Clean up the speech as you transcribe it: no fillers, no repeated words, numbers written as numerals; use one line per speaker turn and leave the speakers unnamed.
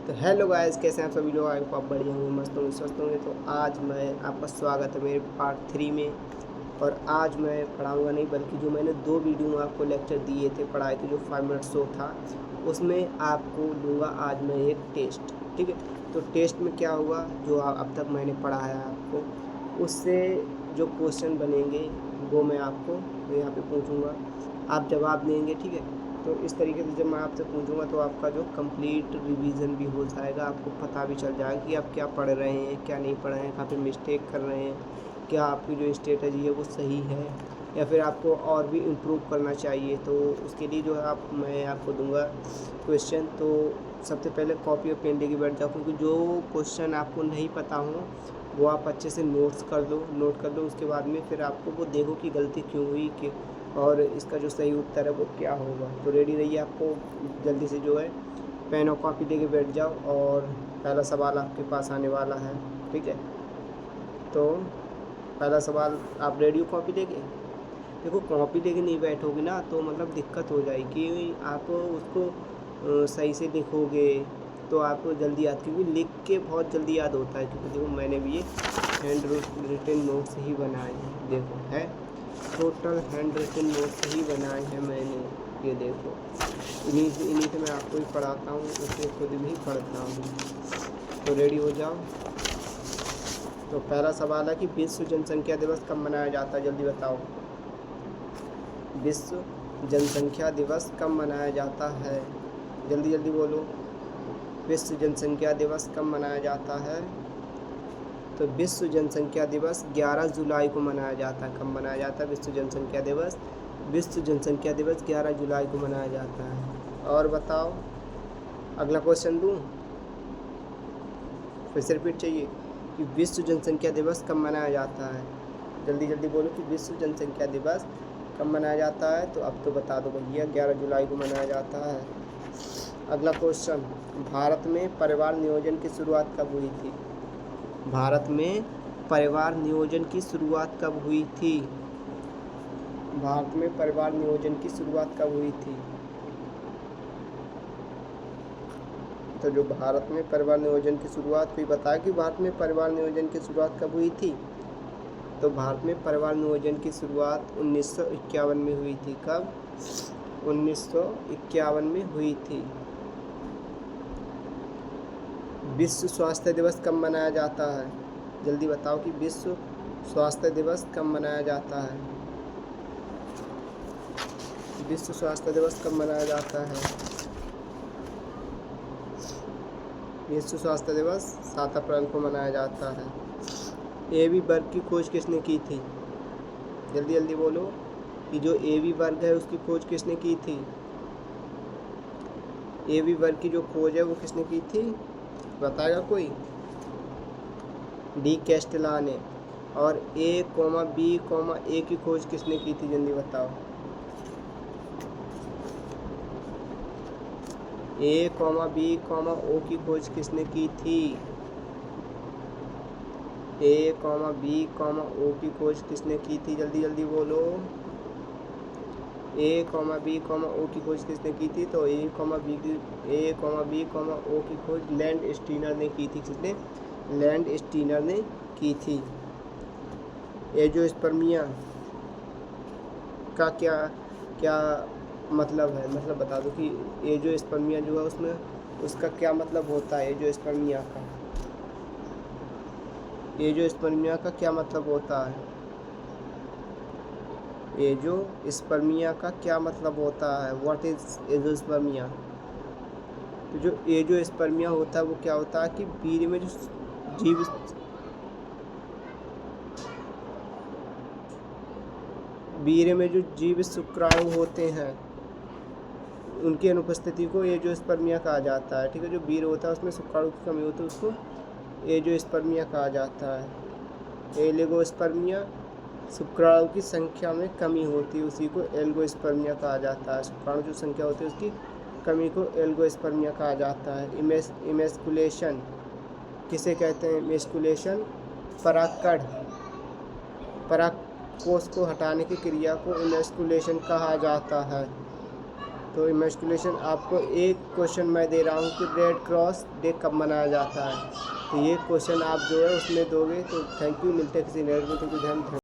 तो hello guys, कैसे हैं आप सभी लोग। आई होप आप बढ़िया होंगे, मस्त होंगे, स्वस्थ होंगे। तो आज मैं आपका स्वागत है मेरे पार्ट 3 में। और आज मैं पढ़ाऊंगा नहीं, बल्कि जो मैंने 2 वीडियो में आपको लेक्चर दिए थे, पढ़ाए थे, जो 5 मिनट शो था, उसमें आपको दूंगा आज मैं एक टेस्ट। ठीक है, तो टेस्ट में क्या हुआ, जो अब तक मैंने पढ़ाया है आपको, उससे जो क्वेश्चन बनेंगे वो मैं आपको यहाँ पे पूछूंगा, आप जवाब देंगे। ठीक है, तो इस तरीके से जब मैं आपसे पूछूंगा तो आपका जो कंप्लीट रिवीजन भी हो जाएगा, आपको पता भी चल जाएगा कि आप क्या पढ़ रहे हैं, क्या नहीं पढ़ रहे हैं, कहाँ पे मिस्टेक कर रहे हैं, क्या आपकी जो स्ट्रेटजी है वो सही है, या फिर आपको और भी इम्प्रूव करना चाहिए। तो उसके लिए जो है मैं आपको दूंगा क्वेश्चन। तो सबसे पहले कॉपी और पेन लेके बैठ जाओ, क्योंकि जो क्वेश्चन आपको नहीं पता हो वो आप अच्छे से नोट कर लो। उसके बाद में फिर आपको वो देखो कि गलती क्यों हुई, कि और इसका जो सही उत्तर है वो क्या होगा। तो रेडी रहिए, आपको जल्दी से जो है पेन और कॉपी लेके बैठ जाओ, और पहला सवाल आपके पास आने वाला है। ठीक है, तो पहला सवाल, आप रेडी हो कॉपी लेके? देखो, कॉपी लेके नहीं बैठोगे ना तो मतलब दिक्कत हो जाएगी। आप उसको सही से लिखोगे तो आपको जल्दी याद, क्योंकि लिख के बहुत जल्दी याद होता है। क्योंकि देखो, मैंने भी ये हैंड रिटन नोट्स ही बनाए हैं। देखो, है टोटल हैंड रिटन नोट्स ही बनाए हैं मैंने। ये देखो, इन्हीं से मैं आपको भी पढ़ाता हूँ, उससे खुद भी पढ़ता हूँ। तो रेडी हो जाओ। तो पहला सवाल है कि विश्व जनसंख्या दिवस कब मनाया जाता है, जल्दी बताओ। विश्व जनसंख्या दिवस कब मनाया जाता है, जल्दी जल्दी बोलो। विश्व जनसंख्या दिवस कब मनाया जाता है? तो विश्व जनसंख्या दिवस 11 जुलाई को मनाया जाता है। कब मनाया जाता है विश्व जनसंख्या दिवस? विश्व जनसंख्या दिवस 11 जुलाई को मनाया जाता है। और बताओ, अगला क्वेश्चन दूँ, फिर से रिपीट चाहिए कि विश्व जनसंख्या दिवस कब मनाया जाता है? जल्दी जल्दी बोलो कि विश्व जनसंख्या दिवस कब मनाया जाता है। तो अब तो बता दो भैया, 11 जुलाई को मनाया जाता है। अगला क्वेश्चन, भारत में परिवार नियोजन की शुरुआत कब हुई थी? भारत में परिवार नियोजन की शुरुआत कब हुई थी? भारत में परिवार नियोजन की शुरुआत कब हुई थी? तो जो भारत में परिवार नियोजन की शुरुआत हुई, बताया कि भारत में परिवार नियोजन की शुरुआत कब हुई थी। तो भारत में परिवार नियोजन की शुरुआत 1951 में हुई थी। कब? 1951 में हुई थी। विश्व स्वास्थ्य दिवस कब मनाया जाता है? जल्दी बताओ कि विश्व स्वास्थ्य दिवस कब मनाया जाता है? विश्व स्वास्थ्य दिवस कब मनाया जाता है? विश्व स्वास्थ्य दिवस 7 अप्रैल को मनाया जाता है। एवी वर्ग की खोज किसने की थी? जल्दी जल्दी बोलो कि जो एवी वर्ग है उसकी खोज किसने की थी? एवी वर्ग की जो खोज है वो किसने की थी, बताएगा कोई? डी कैस्टेला ने। और A, B, A की खोज किसने की थी, जल्दी बताओ। A, B, O की खोज किसने की थी? A, B, O की खोज किसने की थी, जल्दी जल्दी बोलो। A, B, O की खोज किसने की थी? तो A, B, O की खोज लैंड स्टीनर ने की थी। किसने? लैंड स्टीनर ने की थी। एंजियोस्पर्मिया का क्या क्या मतलब है, मतलब बता दो कि एंजियोस्पर्मिया जो है उसमें उसका क्या मतलब होता है। एंजियोस्पर्मिया का क्या मतलब होता है? एंजियोस्पर्मिया का क्या मतलब होता है? What is angiospermia? तो जो एंजियोस्पर्मिया होता है वो क्या होता है कि वीर्य में जो जीव शुक्राणु होते हैं उनकी अनुपस्थिति को एंजियोस्पर्मिया कहा जाता है। ठीक है, जो वीर्य होता है उसमें शुक्राणु की कमी होती है, उसको एंजियोस्पर्मिया कहा जाता है। एलिगोस्पर्मिया, शुक्राणु की संख्या में कमी होती है, उसी को एल्गोस्पर्मिया कहा जाता है। शुक्राणु जो संख्या होती है उसकी कमी को एल्गोस्पर्मिया कहा जाता है। इमेस्कुलेशन किसे कहते हैं? इमेस्कुलेशन परागकोश को हटाने की क्रिया को इमेस्कुलेशन कहा जाता है। तो इमेजिकुलेशन आपको एक क्वेश्चन मैं दे रहा हूँ कि रेड क्रॉस डे कब मनाया जाता है, तो ये क्वेश्चन आप जो है उसमें दोगे। तो थैंक यू, मिलते हैं किसी नए वीडियो में।